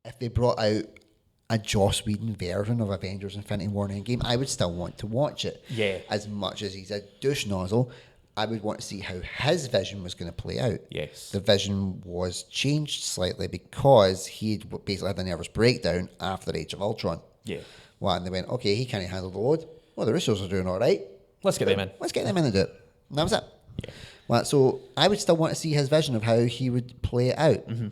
if they brought out a Joss Whedon version of Avengers Infinity War and Endgame, I would still want to watch it. Yeah. As much as he's a douche nozzle, I would want to see how his vision was going to play out. Yes. The vision was changed slightly because he'd basically had a nervous breakdown after Age of Ultron. Yeah. Well, and they went, okay, he can't handle the load. Well, the Russos are doing all right. Let's get them in. Let's get them in and do it. And that was it. Yeah. Well, so I would still want to see his vision of how he would play it out. Mm-hmm.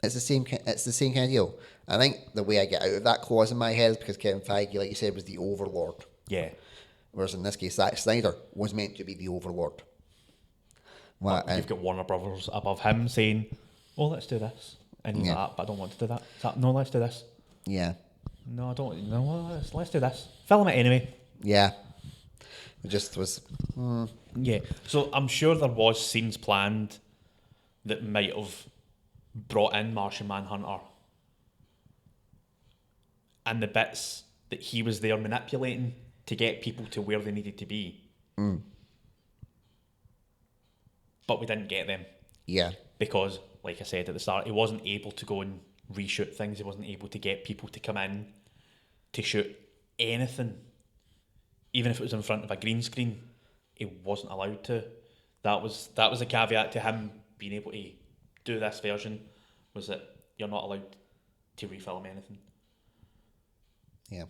It's the same. It's the same kind of deal. I think the way I get out of that clause in my head is because Kevin Feige, like you said, was the overlord. Yeah. Whereas in this case, Zack Snyder was meant to be the overlord. Well, You've got Warner Brothers above him saying, "Oh, let's do this," and he's like, "But I don't want to do that." No, let's do this. Yeah. No, I don't. No, let's do this. Film it anyway. Yeah. It just was. Yeah. So I'm sure there was scenes planned that might have brought in Martian Manhunter, and the bits that he was there manipulating to get people to where they needed to be. But we didn't get them. Yeah. Because, like I said at the start, he wasn't able to go and reshoot things. He wasn't able to get people to come in to shoot anything. Even if it was in front of a green screen, he wasn't allowed to. That was a caveat to him being able to do this version, was that you're not allowed to refilm anything. Yeah.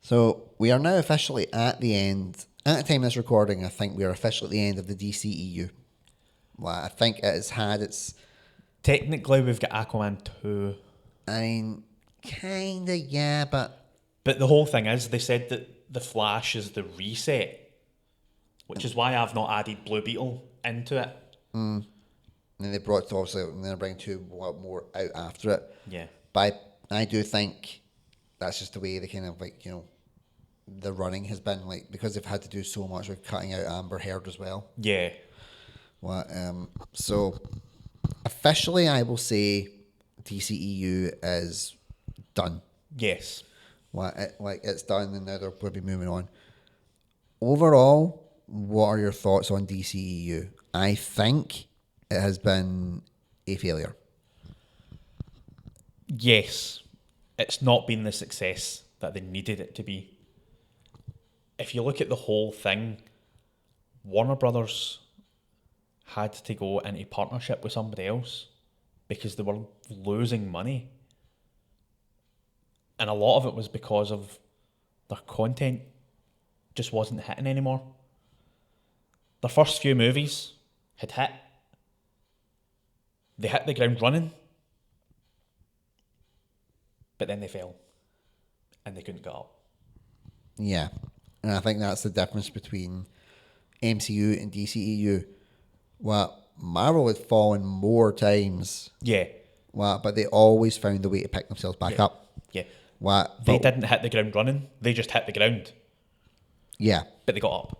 So we are now officially at the end. At the time of this recording, I think we are officially at the end of the DCEU. Well, I think it has had its... Technically, we've got Aquaman 2. I mean, kind of, yeah, but... But the whole thing is, they said that The Flash is the reset, which is why I've not added Blue Beetle into it. And then they brought, obviously, and they're bringing two more out after it. Yeah. But I do think that's just the way they kind of, like, you know, the running has been, like, because they've had to do so much with cutting out Amber Heard as well. Yeah. Well, so officially I will say DCEU is done. Yes. Well, it's done and now they're going to be moving on. Overall, what are your thoughts on DCEU? I think it has been a failure. Yes. It's not been the success that they needed it to be. If you look at the whole thing, Warner Brothers had to go into partnership with somebody else because they were losing money. And a lot of it was because of their content just wasn't hitting anymore. Their first few movies had hit. They hit the ground running, but then they fell and they couldn't get up. Yeah. And I think that's the difference between MCU and DCEU. Well, Marvel had fallen more times. Yeah. Well, but they always found a way to pick themselves back up. Yeah. Well, They didn't hit the ground running. They just hit the ground. Yeah. But they got up.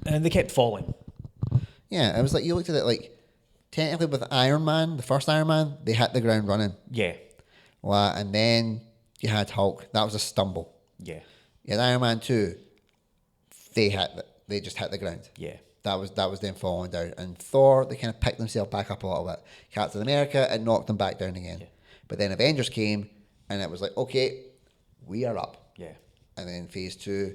And they kept falling. Yeah, it was like, you looked at it like, technically with Iron Man, the first Iron Man, they hit the ground running. Yeah. Well, and then you had Hulk. That was a stumble. Yeah. You had Iron Man 2. They just hit the ground. Yeah. That was them falling down. And Thor, they kind of picked themselves back up a little bit. Captain America, it knocked them back down again. Yeah. But then Avengers came, and it was like, okay, we are up. Yeah. And then Phase 2,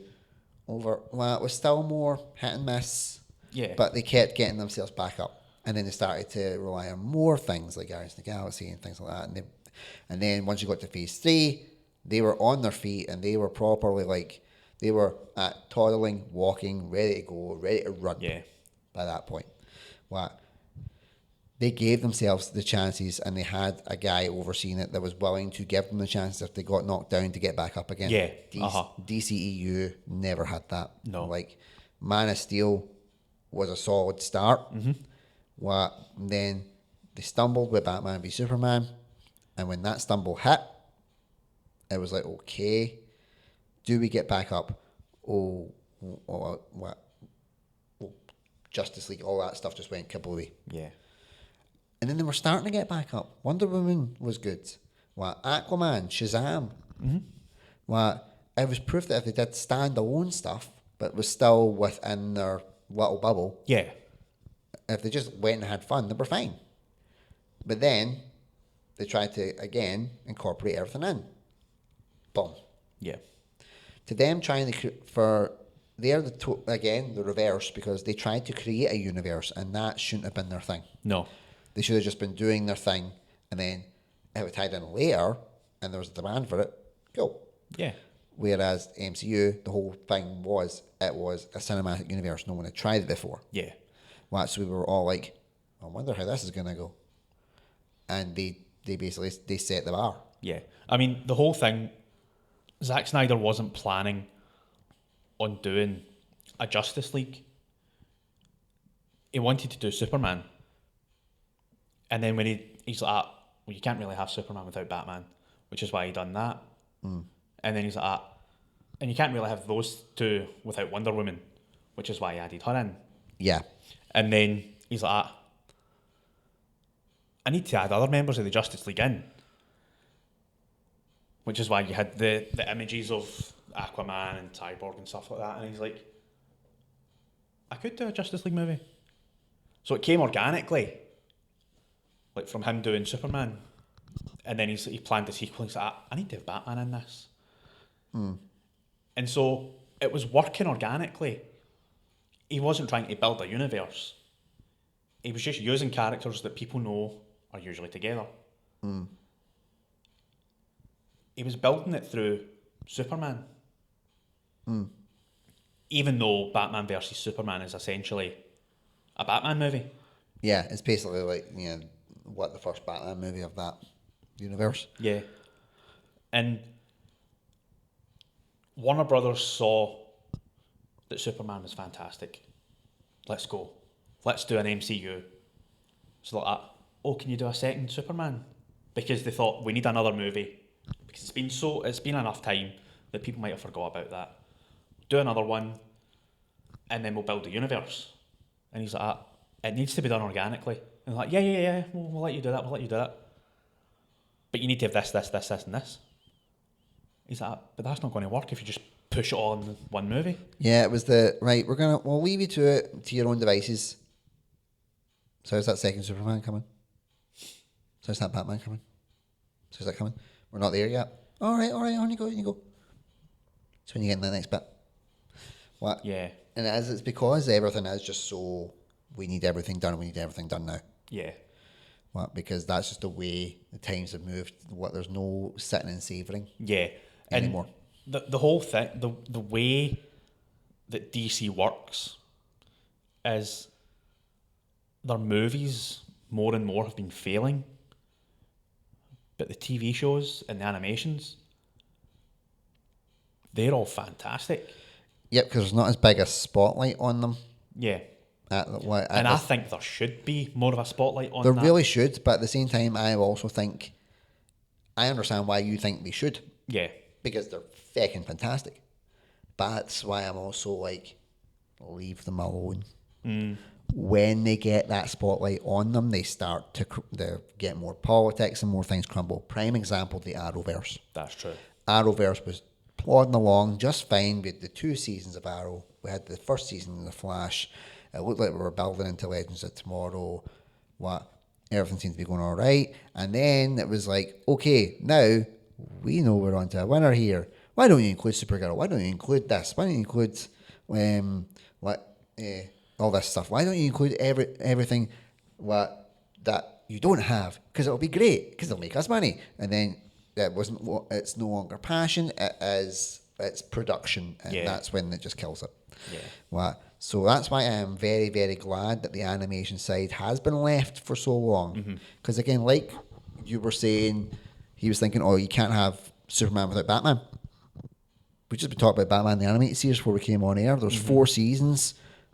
well, it was still more hit and miss. Yeah. But they kept getting themselves back up. And then they started to rely on more things like Guardians of the Galaxy and things like that. And then once you got to Phase 3, they were on their feet and they were properly like, they were toddling, walking, ready to go, ready to run. Yeah. By that point. Well, they gave themselves the chances and they had a guy overseeing it that was willing to give them the chances if they got knocked down to get back up again. Yeah. DCEU never had that. No. Like, Man of Steel was a solid start. Mm-hmm. Well, then they stumbled with Batman v Superman. And when that stumble hit, it was like, okay, do we get back up? Justice League, all that stuff just went kablooey. Yeah. And then they were starting to get back up. Wonder Woman was good. Well, Aquaman, Shazam. Mm-hmm. Well, it was proof that if they did standalone stuff, but was still within their little bubble, Yeah. if they just went and had fun, they were fine. But then they tried to, again, incorporate everything in. Boom. Yeah. To them trying to, they're the reverse, because they tried to create a universe, and that shouldn't have been their thing. No. They should have just been doing their thing, and then if it tied in later, and there was a demand for it, go. Yeah. Whereas MCU, the whole thing was, it was a cinematic universe. No one had tried it before. Yeah. Well, so we were all like, I wonder how this is going to go. And they basically, they set the bar. Yeah. I mean, the whole thing, Zack Snyder wasn't planning on doing a Justice League. He wanted to do Superman. And then when he's like, well, you can't really have Superman without Batman, which is why he done that. And then he's like, and you can't really have those two without Wonder Woman, which is why he added her in. Yeah. And then he's like, I need to add other members of the Justice League in. Which is why you had the images of Aquaman and Cyborg and stuff like that. And he's like, I could do a Justice League movie. So it came organically, like from him doing Superman. And then he planned a sequel. He's like, I need to have Batman in this. And so it was working organically. He wasn't trying to build a universe. He was just using characters that people know are usually together. He was building it through Superman. Even though Batman versus Superman is essentially a Batman movie. Yeah, it's basically like, what, the first Batman movie of that universe. Yeah. And Warner Brothers saw that Superman was fantastic. Let's go. Let's do an MCU. So they're like, oh, can you do a second Superman? Because they thought, we need another movie. Because it's been enough time that people might have forgot about that. Do another one, and then we'll build the universe. And he's like, it needs to be done organically. And they're like, yeah, we'll let you do that, But you need to have this, and this. He's like, but that's not going to work if you just push it all in one movie. Yeah, it was we'll leave you to your own devices. So how's that second Superman coming? So how's that Batman coming? So how's that coming? We're not there yet. All right, on you go. So when you get in the next bit. What? Yeah. And it's because everything is just so, we need everything done now. Yeah. What? Because that's just the way the times have moved. There's no sitting and savouring. Yeah. Anymore. And the whole thing, the way that DC works is their movies more and more have been failing, but the TV shows and the animations, they're all fantastic. Yep, because there's not as big a spotlight on them. Yeah. I think there should be more of a spotlight on them. There really should, but at the same time, I also think, I understand why you think they should. Yeah. Because they're fucking fantastic. But that's why I'm also like, leave them alone. When they get that spotlight on them, they start to get more politics and more things crumble. Prime example, the Arrowverse. That's true. Arrowverse was plodding along just fine. We had the 2 seasons of Arrow. We had the first season of The Flash. It looked like we were building into Legends of Tomorrow. Everything seemed to be going all right. And then it was like, okay, now we know we're onto a winner here. Why don't you include Supergirl? Why don't you include this? Why don't you include all this stuff? Why don't you include everything that you don't have? Because it'll be great. Because it'll make us money. And then it's no longer passion. It's production, and that's when it just kills it. Yeah. So that's why I am very, very glad that the animation side has been left for so long. Because again, like you were saying, he was thinking, oh, you can't have Superman without Batman. We just been talking about Batman the animated series before we came on air. There's 4 seasons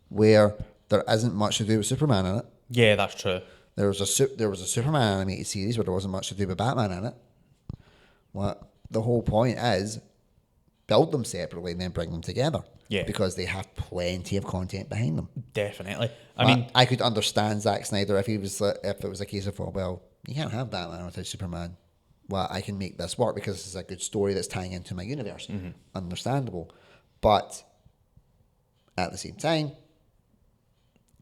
where there isn't much to do with Superman in it. Yeah, that's true. There was a Superman animated series where there wasn't much to do with Batman in it. The whole point is build them separately and then bring them together. Yeah. Because they have plenty of content behind them. Definitely. I mean, I could understand Zack Snyder if it was a case of, well, you can't have Batman without Superman. Well, I can make this work because this is a good story that's tying into my universe. Understandable. But at the same time,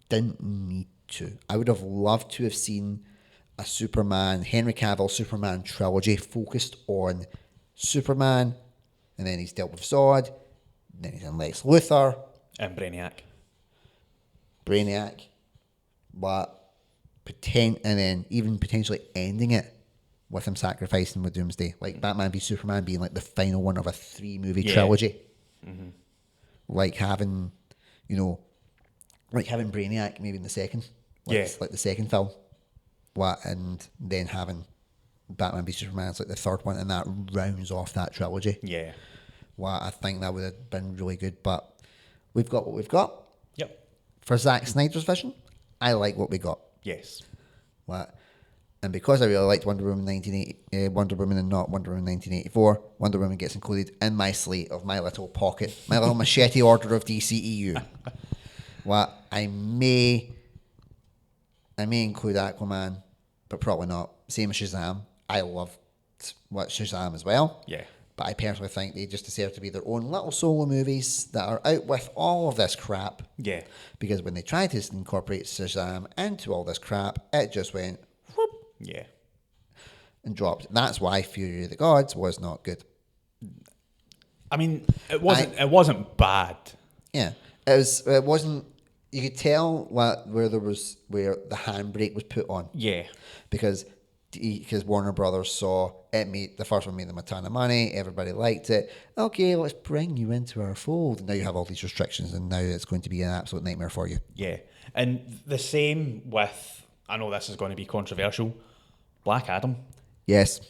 didn't need to. I would have loved to have seen a Superman, Henry Cavill Superman trilogy focused on Superman, and then he's dealt with Zod, then he's in Lex Luthor, And Brainiac, but and then even potentially ending it with him sacrificing with Doomsday, like Batman v Superman being like the final one of a 3-movie trilogy, like having, like having Brainiac maybe in the second, like the second film, and then having Batman v Superman as like the third one, and that rounds off that trilogy. Yeah. I think that would have been really good, but we've got what we've got. Yep. For Zack Snyder's vision, I like what we got. Yes. And because I really liked Wonder Woman Wonder Woman and not Wonder Woman 1984, Wonder Woman gets included in my slate of my little pocket, my little machete order of DCEU. I may include Aquaman, but probably not. Same as Shazam. I love Shazam as well. Yeah. But I personally think they just deserve to be their own little solo movies that are out with all of this crap. Yeah. Because when they tried to incorporate Shazam into all this crap, it just went whoop. Yeah. And dropped. That's why Fury of the Gods was not good. I mean, it wasn't bad. Yeah. It wasn't. You could tell where the handbrake was put on. Yeah. Because Warner Brothers saw the first one made them a ton of money, everybody liked it. Okay, let's bring you into our fold. And now you have all these restrictions, and now it's going to be an absolute nightmare for you. Yeah. And the same with, I know this is going to be controversial, Black Adam. Yes.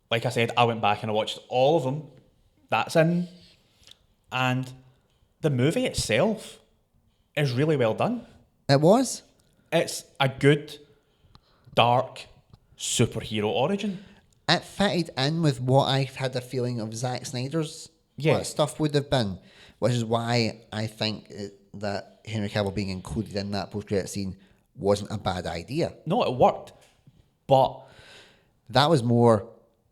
Like I said, I went back and I watched all of them. That's in. And the movie itself is really well done. It was. It's a good, dark superhero origin. It fitted in with what I had a feeling of Zack Snyder's stuff would have been, which is why I think that Henry Cavill being included in that post-credit scene wasn't a bad idea. No, it worked. But that was more,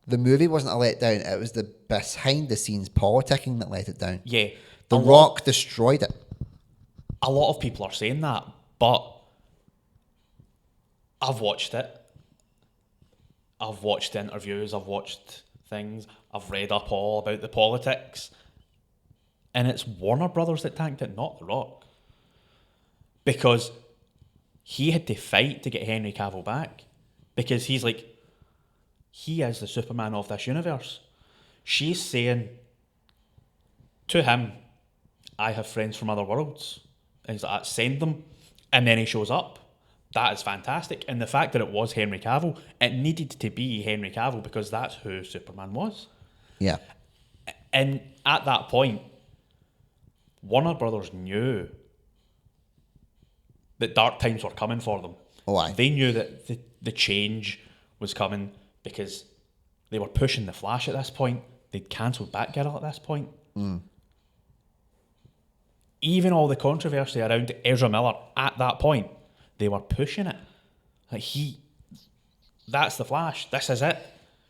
the movie wasn't a letdown, it was the behind-the-scenes politicking that let it down. Yeah. The Rock destroyed it. A lot of people are saying that, but I've watched it. I've watched interviews, I've watched things, I've read up all about the politics, and it's Warner Brothers that tanked it, not The Rock. Because he had to fight to get Henry Cavill back, because he is the Superman of this universe. She's saying to him, I have friends from other worlds. And he's like, send them. And then he shows up. That is fantastic. And the fact that it was Henry Cavill, it needed to be Henry Cavill because that's who Superman was. Yeah. And at that point, Warner Brothers knew that dark times were coming for them. Oh, aye. They knew that the change was coming because they were pushing The Flash at this point. They'd cancelled Batgirl at this point. Even all the controversy around Ezra Miller at that point, they were pushing it. That's The Flash. This is it.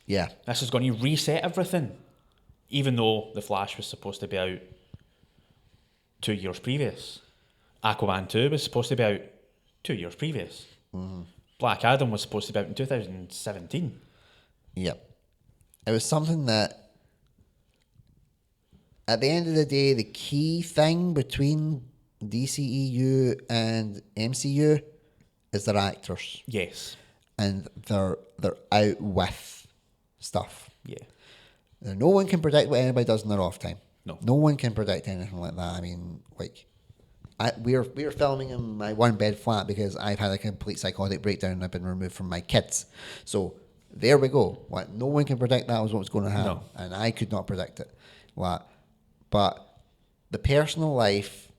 Yeah. This is going to reset everything. Even though The Flash was supposed to be out 2 years previous. Aquaman 2 was supposed to be out 2 years previous. Black Adam was supposed to be out in 2017. Yep. It was something that, at the end of the day, the key thing between DCEU and MCU is their actors. Yes. And they're out with stuff. Yeah. No one can predict what anybody does in their off time. No one can predict anything like that. I mean, we were filming in my one bed flat because I've had a complete psychotic breakdown and I've been removed from my kids. So there we go. No one can predict that was what was going to happen. No. And I could not predict it. But the personal life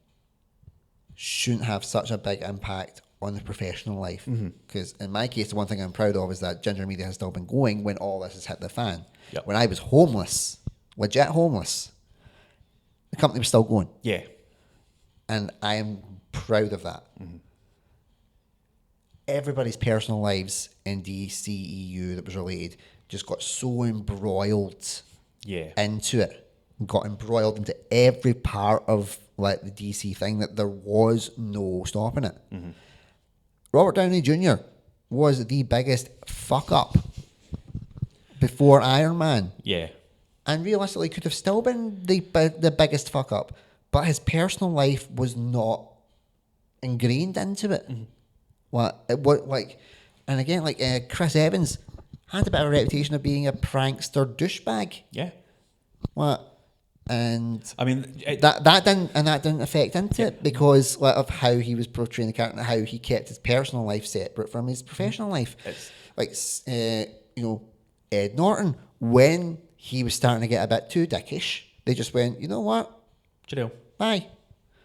shouldn't have such a big impact on the professional life. Because in my case, the one thing I'm proud of is that Ginger Media has still been going when all this has hit the fan. Yep. When I was homeless, legit homeless, the company was still going. Yeah. And I am proud of that. Everybody's personal lives in DCEU that was related just got so embroiled into it. Got embroiled into every part of the DC thing that there was no stopping it. Robert Downey Jr. was the biggest fuck up before Iron Man. Yeah. And realistically could have still been the biggest fuck up. But his personal life was not ingrained into it. And again, Chris Evans had a bit of a reputation of being a prankster douchebag. Yeah. And I mean, that didn't affect into it because of how he was portraying the character and how he kept his personal life separate from his professional life. Ed Norton, when he was starting to get a bit too dickish, they just went, you know what? Janelle. Bye.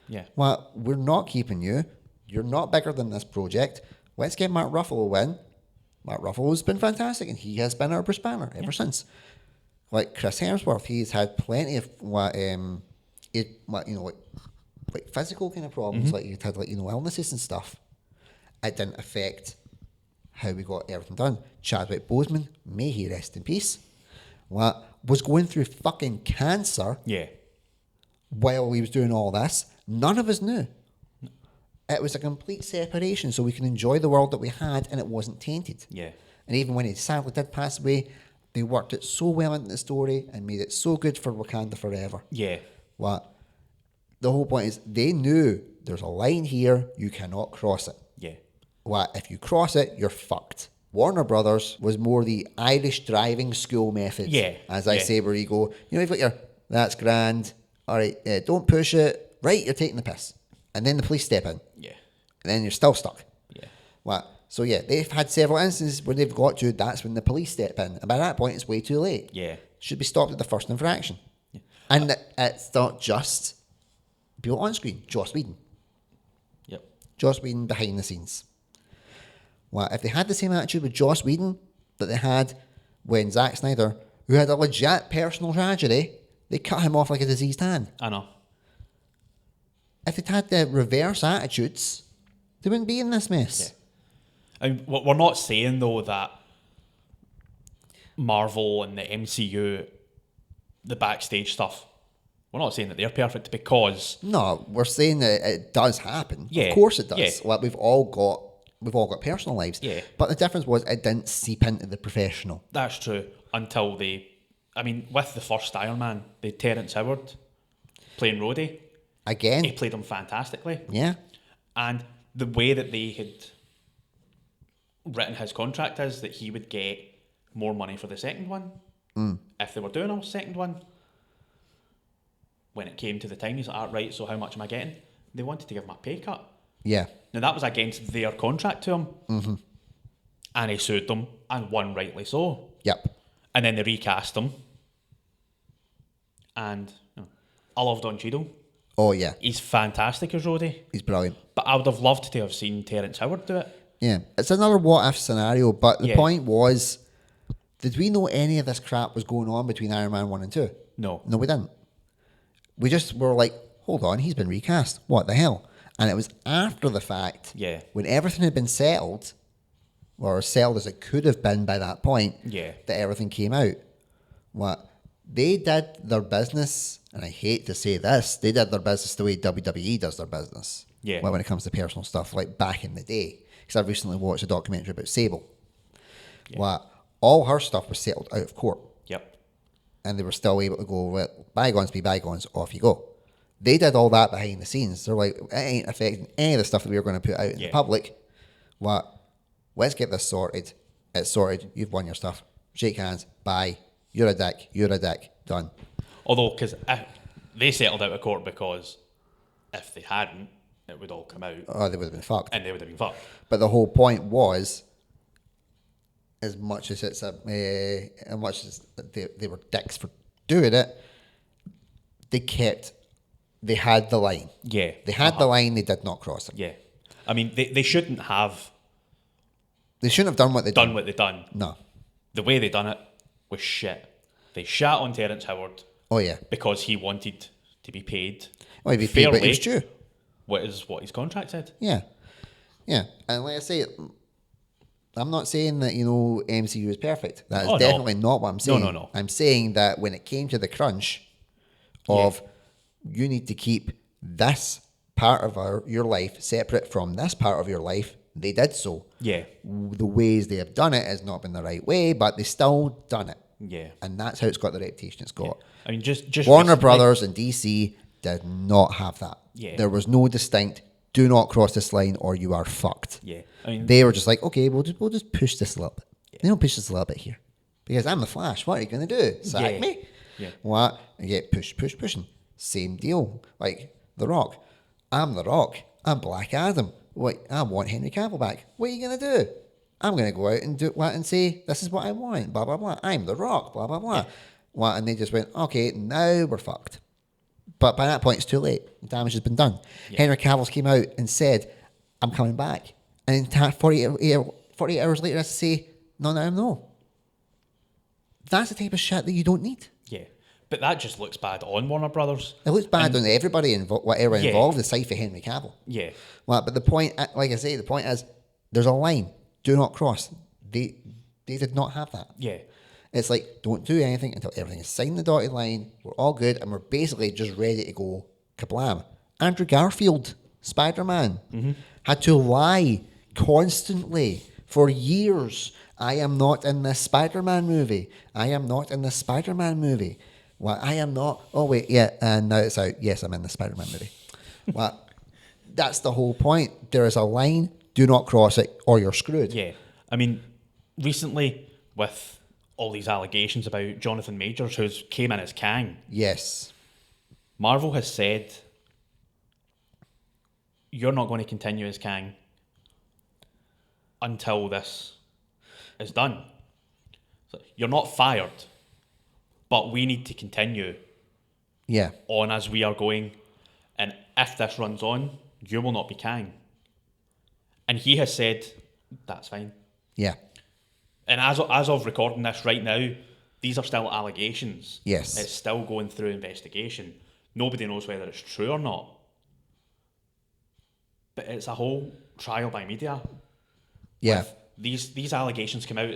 Yeah. Well, we're not keeping you. You're not bigger than this project. Let's get Mark Ruffalo in. Mark Ruffalo's been fantastic, and he has been our Bruce Banner ever since. Like Chris Hemsworth, he's had plenty of physical kind of problems. Like he'd had illnesses and stuff. It didn't affect how we got everything done. Chadwick Boseman, may he rest in peace, was going through fucking cancer. Yeah. While he was doing all this, none of us knew. It was a complete separation, so we can enjoy the world that we had, and it wasn't tainted. Yeah. And even when he sadly did pass away, they worked it so well into the story and made it so good for Wakanda forever. Yeah. The whole point is they knew there's a line here, you cannot cross it. Yeah. If you cross it, you're fucked. Warner Brothers was more the Irish driving school method. Yeah. As I say, where you go, you've got your, that's grand, all right, don't push it, right, you're taking the piss. And then the police step in. Yeah. And then you're still stuck. Yeah. So yeah, they've had several instances where they've got to, that's when the police step in. And by that point, it's way too late. Yeah. Should be stopped at the first infraction. Yeah. And it's not just people on screen, Joss Whedon. Yep. Joss Whedon behind the scenes. If they had the same attitude with Joss Whedon that they had when Zack Snyder, who had a legit personal tragedy, they cut him off like a diseased hand. I know. If they'd had the reverse attitudes, they wouldn't be in this mess. Yeah. I mean, we're not saying, though, that Marvel and the MCU, the backstage stuff, we're not saying that they're perfect because... No, we're saying that it does happen. Yeah. Of course it does. Yeah. We've all got personal lives. Yeah. But the difference was it didn't seep into the professional. That's true. Until with the first Iron Man, they had Terrence Howard playing Rhodey. Again. He played him fantastically. Yeah. And the way that they had written his contract is that he would get more money for the second one. If they were doing a second one, when it came to the time, he's like, right, so how much am I getting? They wanted to give him a pay cut. Yeah. Now, that was against their contract to him. Mm-hmm. And he sued them, and won rightly so. Yep. And then they recast him. And I love Don Cheadle. Oh, yeah. He's fantastic as Rhodey. He's brilliant. But I would have loved to have seen Terrence Howard do it. Yeah. It's another what-if scenario, but the point was, did we know any of this crap was going on between Iron Man 1 and 2? No. No, we didn't. We just were like, hold on, he's been recast. What the hell? And it was after the fact, when everything had been settled, or as settled as it could have been by that point, that everything came out. They did their business, and I hate to say this, they did their business the way WWE does their business. Yeah. When it comes to personal stuff, like back in the day. Because I've recently watched a documentary about Sable. Yeah. All her stuff was settled out of court. Yep. And they were still able to go, well, bygones be bygones, off you go. They did all that behind the scenes. They're like, it ain't affecting any of the stuff that we were going to put out in the public. Let's get this sorted. It's sorted. You've won your stuff. Shake hands. Bye. You're a dick. You're a dick. Done. Although, because they settled out of court because if they hadn't, it would all come out. Oh, they would have been fucked. And they would have been fucked. But the whole point was, as much as they were dicks for doing it, they had the line. Yeah. They had the line, they did not cross it. Yeah. I mean, they shouldn't have... They shouldn't have done what they done. what they done. No. The way they done it was shit. They shat on Terrence Howard. Oh, yeah. Because he wanted to be paid Well, he'd be fairly. paid what he was due. What his contract said. Yeah. Yeah. And like I say, I'm not saying that, MCU is perfect. That is definitely not what I'm saying. No. I'm saying that when it came to the crunch of you need to keep this part of your life separate from this part of your life, they did so. Yeah. The ways they have done it has not been the right way, but they still done it. Yeah. And that's how it's got the reputation it's got. I mean, just Warner recently- Brothers and DC did not have that. Yeah. There was no distinct, do not cross this line or you are fucked. Yeah. I mean, They were just like, okay, we'll just push this a little bit. They don't push this a little bit here. Because I'm the Flash. What are you going to do? Sack me? Yeah. What? And get pushing. Same deal. Like The Rock. I'm The Rock. I'm Black Adam. What? I want Henry Cavill back. What are you going to do? I'm going to go out and do what and say, this is what I want. Blah, blah, blah. I'm The Rock. Blah, blah, blah. What? And they just went, okay, now we're fucked. But by that point, it's too late. The damage has been done. Yeah. Henry Cavill came out and said, I'm coming back. And then 48 hours later, I have to say, no. That's the type of shit that you don't need. Yeah. But that just looks bad on Warner Brothers. It looks bad on everybody whatever Yeah. involved, aside for Henry Cavill. Yeah. Well, but the point, like I say, the point is, there's a line. Do not cross. They did not have that. Yeah. It's like, don't do anything until everything is signed the dotted line. We're all good, and we're basically just ready to go kablam. Andrew Garfield, Spider-Man, had to lie constantly for years. I am not in this Spider-Man movie. I am not in this Spider-Man movie. Well, I am not. Oh, wait, yeah, and now it's out. Yes, I'm in the Spider-Man movie. Well, that's the whole point. There is a line. Do not cross it, or you're screwed. Yeah. I mean, recently, with all these allegations about Jonathan Majors, who came in as Kang, Yes. Marvel has said, you're not going to continue as Kang until this is done. So you're not fired, but we need to continue Yeah. on as we are going. And if this runs on, you will not be Kang. And he has said, that's fine. Yeah. And as of recording this right now, these are still allegations. Yes. It's still going through investigation. Nobody knows whether it's true or not. But it's a whole trial by media. Yeah. These allegations come out,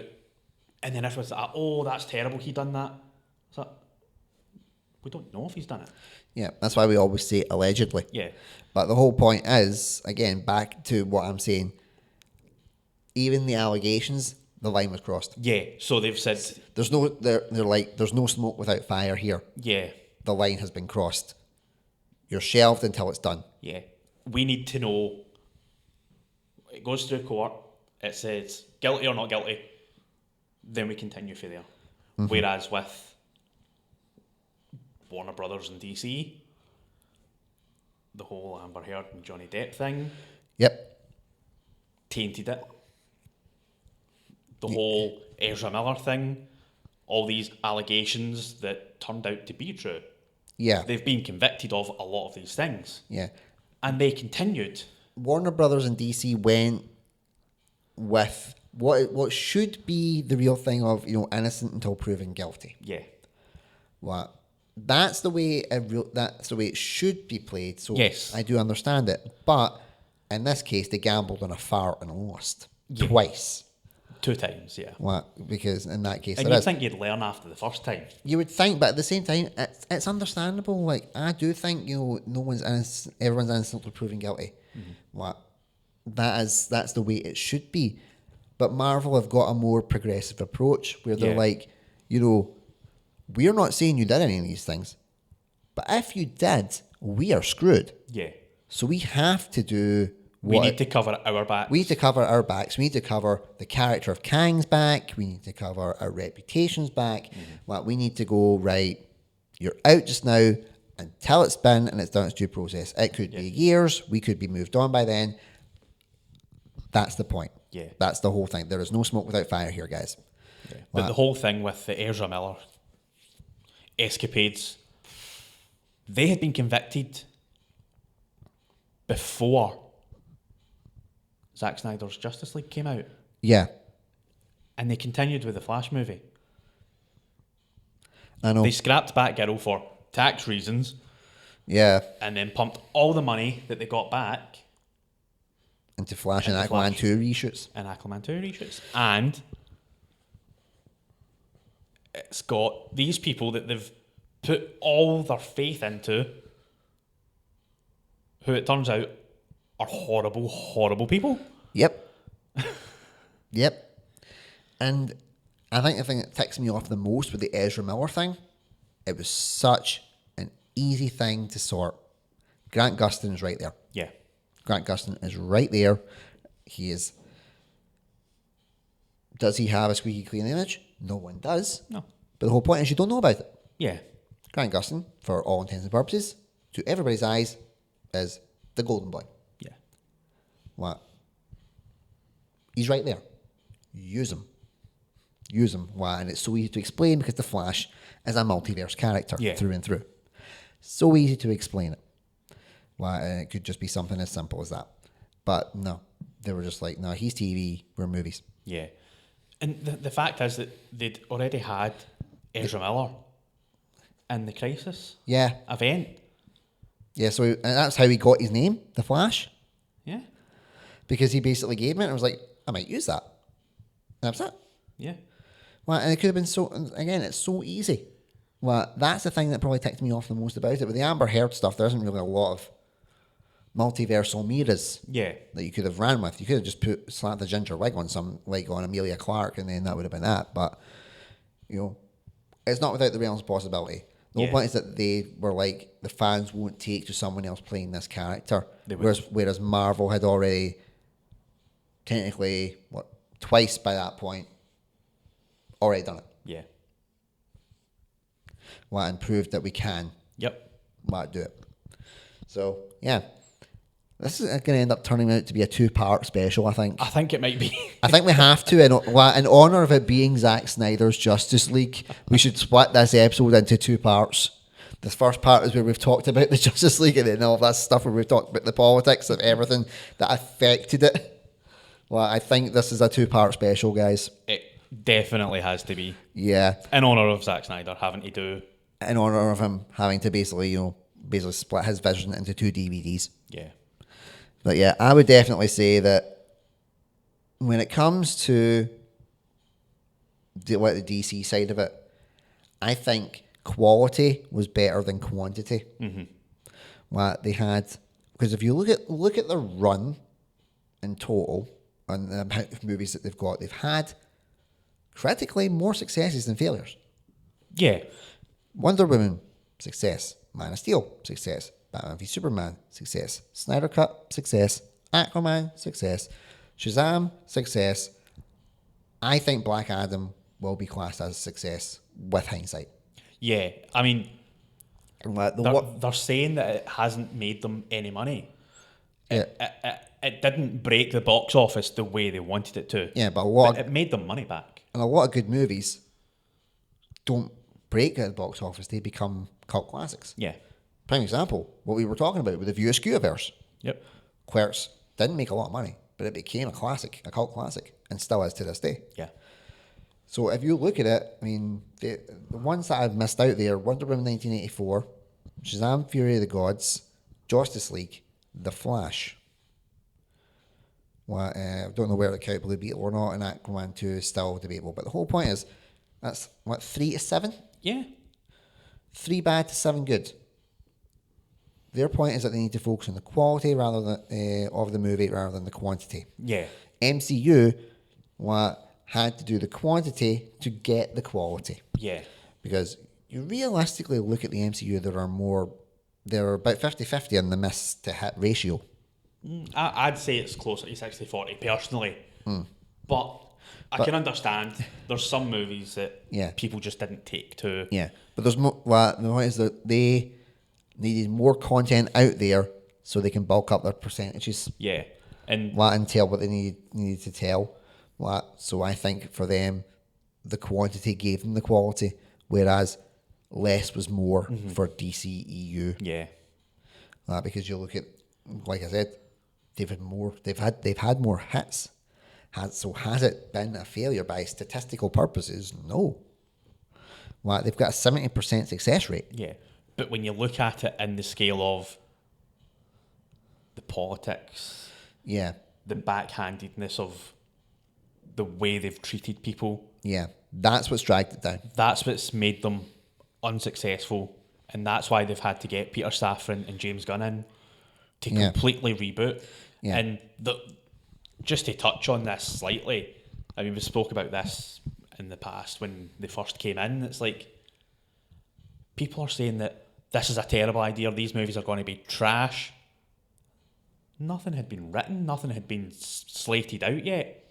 and then everyone's like, oh, that's terrible, he done that. So we don't know if he's done it. Yeah. That's why we always say allegedly. Yeah. But the whole point is, again, back to what I'm saying, even the allegations, the line was crossed. Yeah. So they've said, There's no, they're like, there's no smoke without fire here. yeah, The line has been crossed. You're shelved until it's done. yeah. We need to know. It goes through court. It says guilty or not guilty. Then we continue for there. Whereas with Warner Brothers and DC, the whole Amber Heard and Johnny Depp thing Yep. tainted it. The whole Ezra Miller thing, all these allegations that turned out to be true. Yeah. They've been convicted of a lot of these things. Yeah. And they continued. Warner Brothers and DC went with what should be the real thing of, innocent until proven guilty. Yeah. Well, that's the way that's the way it should be played. So Yes. I do understand it, but in this case, they gambled on a fart and lost twice. 2 times, yeah. Well, because in that case, And there you'd is. think you'd learn after the first time. You would think, but at the same time, it's understandable. Like, I do think, no one's innocent, everyone's innocent until proven guilty. Well, that's the way it should be. But Marvel have got a more progressive approach where they're Yeah. like, we're not saying you did any of these things, but if you did, we are screwed. Yeah. So we have to do We need to cover our back. we need to cover our backs. We need to cover the character of Kang's back. We need to cover our reputation's back. Well, we need to go, right, you're out just now until it's been and it's done its due process. It could be years. We could be moved on by then. That's the point. Yeah. That's the whole thing. There is no smoke without fire here, guys. Yeah. But the whole thing with the Ezra Miller escapades, they had been convicted before Zack Snyder's Justice League came out. Yeah, And they continued with the Flash movie. I know. They scrapped Batgirl for tax reasons Yeah, and then pumped all the money that they got back into Flash and Into Aquaman Flash. 2 reshoots. in Aquaman 2 reshoots. And it's got these people that they've put all their faith into, who it turns out are horrible, horrible people. Yep. Yep. And I think the thing that ticks me off the most with the Ezra Miller thing, it was such an easy thing to sort. Grant Gustin's right there. Yeah. Grant Gustin is right there. He is. Does he have a squeaky clean image? No one does. No. But the whole point is you don't know about it. Yeah. Grant Gustin, for all intents and purposes, to everybody's eyes, is the golden boy. Yeah. What? He's right there. Use him. Use him. Why? And it's so easy to explain because the Flash is a multiverse character through and through. So easy to explain it. Why? And it could just be something as simple as that. But no, they were just like, no, he's TV, we're movies. Yeah. And the fact is that they'd already had Ezra Miller in the Crisis event. Yeah, so and that's how he got his name, The Flash. Yeah. Because he basically gave me it and I was like, I might use that. And that's it. Yeah. Well, and it could have been so, again, it's so easy. Well, that's the thing that probably ticked me off the most about it. With the Amber Heard stuff, there isn't really a lot of multiversal mirrors that you could have ran with. You could have just slapped the ginger wig on on Amelia Clark, and then that would have been that. But, it's not without the realms of possibility. The whole point is that they were like, the fans won't take to someone else playing this character. Whereas Marvel had already, technically, twice by that point, already done it. Yeah. And proved that we can. Yep. Do it. So, yeah. This is going to end up turning out to be a 2-part special, I think. I think it might be. I think we have to, in honour of it being Zack Snyder's Justice League, we should split this episode into 2 parts. The first part is where we've talked about the Justice League, and then all of that stuff where we've talked about the politics of everything that affected it. I think this is a 2-part special, guys. It definitely has to be. Yeah. In honour of Zack Snyder having to do. In honour of him having to basically split his vision into 2 DVDs. Yeah. But yeah, I would definitely say that when it comes to the DC side of it, I think quality was better than quantity. Mm-hmm. What they had, because if you look at the run in total and the amount of movies that they've had critically more successes than failures. Yeah. Wonder Woman, success. Man of Steel, success. Batman v Superman, success. Snyder Cut, success. Aquaman, success. Shazam, success. I think Black Adam will be classed as a success with hindsight. Yeah, I mean, What they're saying that it hasn't made them any money. Yeah. It didn't break the box office the way they wanted it to. Yeah, but it made them money back. And a lot of good movies don't break at the box office. They become cult classics. Yeah. Prime example, what we were talking about with the View Askew-verse. Yep. Querts didn't make a lot of money, but it became a classic, a cult classic, and still is to this day. Yeah. So if you look at it, I mean, the ones that I've missed out there, Wonder Woman 1984, Shazam Fury of the Gods, Justice League, The Flash. I don't know where to count Blue Beetle or not, and Aquaman 2 is still debatable. But the whole point is, that's 3 to 7? Yeah. 3 bad to 7 good. Their point is that they need to focus on the quality rather than of the movie rather than the quantity. Yeah. MCU had to do the quantity to get the quality. Yeah. Because you realistically look at the MCU, they're about 50-50 on the miss to hit ratio. I'd say it's closer to 60-40 personally. But I can understand there's some movies that people just didn't take to. Yeah. But there's more. The point is that they needed more content out there so they can bulk up their percentages. Yeah. And tell what they needed to tell. So I think for them, the quantity gave them the quality, whereas less was more for DC EU. Yeah. Because you look at, like I said, they've had more hits. So has it been a failure by statistical purposes? No. They've got a 70% success rate. Yeah. But when you look at it in the scale of the politics, yeah, the backhandedness of the way they've treated people, yeah, that's what's dragged it down. That's what's made them unsuccessful, and that's why they've had to get Peter Safran and James Gunn in to completely reboot. Yeah. And just to touch on this slightly, I mean, we spoke about this in the past when they first came in. It's like people are saying that this is a terrible idea. These movies are going to be trash. Nothing had been written. Nothing had been slated out yet.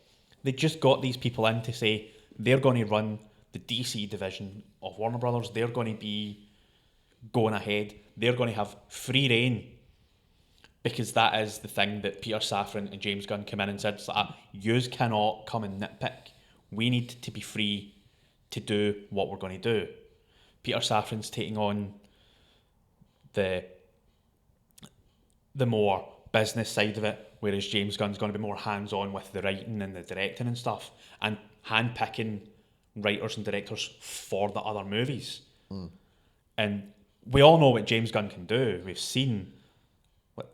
They just got these people in to say they're going to run the DC division of Warner Brothers. They're going to be going ahead. They're going to have free reign, because that is the thing that Peter Safran and James Gunn come in and said, it's like, yous cannot come and nitpick. We need to be free to do what we're going to do. Peter Safran's taking on the more business side of it, whereas James Gunn's going to be more hands-on with the writing and the directing and stuff, and hand-picking writers and directors for the other movies. And we all know what James Gunn can do. We've seen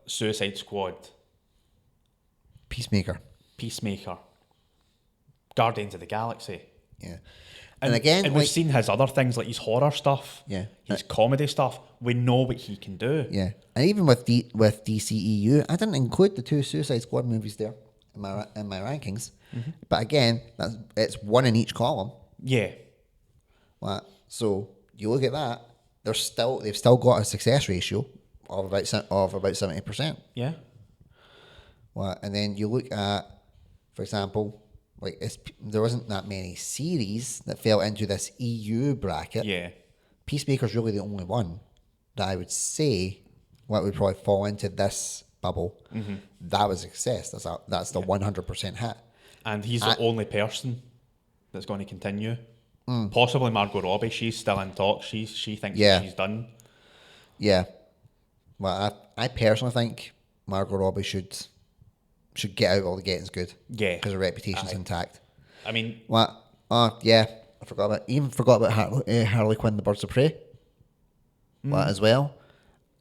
Suicide Squad, Peacemaker, Guardians of the Galaxy. yeah. And again, and we've seen his other things, like his horror stuff, yeah, his comedy stuff. We know what he can do. yeah. And even with DCEU, I didn't include the 2 Suicide Squad movies there in my rankings. But again, it's one in each column. Yeah. Right. So you look at that, they've still got a success ratio of about 70%. Yeah. Right. And then you look at, for example, like there wasn't that many series that fell into this EU bracket. Yeah. Peacemaker's really the only one that I would say what would probably fall into this bubble. That was a success. That's the 100% hit. And he's the only person that's going to continue. Possibly Margot Robbie. She's still in talks. She thinks that she's done. Yeah. Well, I personally think Margot Robbie should get out while the getting's good. Yeah. Because her reputation's intact. I mean... Well, yeah. I forgot about Harley Quinn, the Birds of Prey. As well.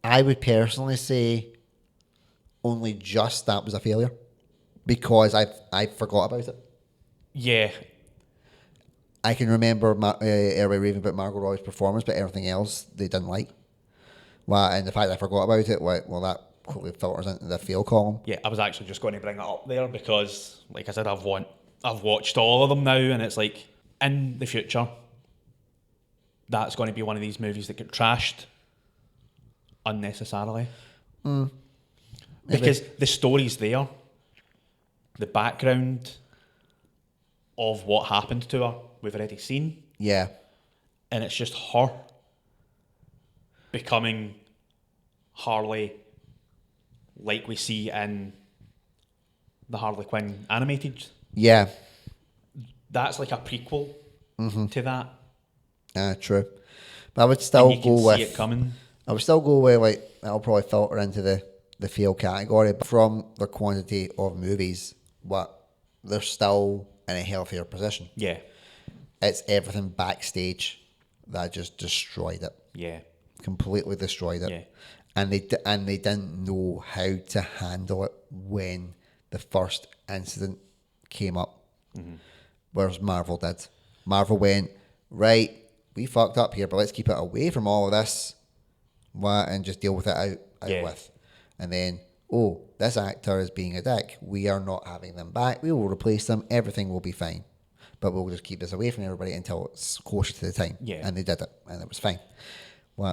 I would personally say only just that was a failure. Because I forgot about it. Yeah. I can remember everybody raving about Margot Robbie's performance, but everything else they didn't like. Well, and the fact that I forgot about it, well, that quickly filters into the fail column. Yeah, I was actually just going to bring that up there because, like I said, I've watched all of them now, and it's like, in the future, that's going to be one of these movies that get trashed unnecessarily. Because the story's there, the background of what happened to her, we've already seen. Yeah. And it's just her becoming Harley like we see in the Harley Quinn animated. Yeah. That's like a prequel to that. True. But I would still and you go can with see it coming. I would still go with, like, that'll probably filter into the fail category. But from the quantity of movies, they're still in a healthier position. Yeah. It's everything backstage that just destroyed it. Yeah. Completely destroyed it. Yeah. And they didn't know how to handle it when the first incident came up. Whereas Marvel did. Marvel went, right, we fucked up here, but let's keep it away from all of this and just deal with it out with. And then, this actor is being a dick. We are not having them back. We will replace them. Everything will be fine. But we'll just keep this away from everybody until it's closer to the time. Yeah. And they did it. And it was fine.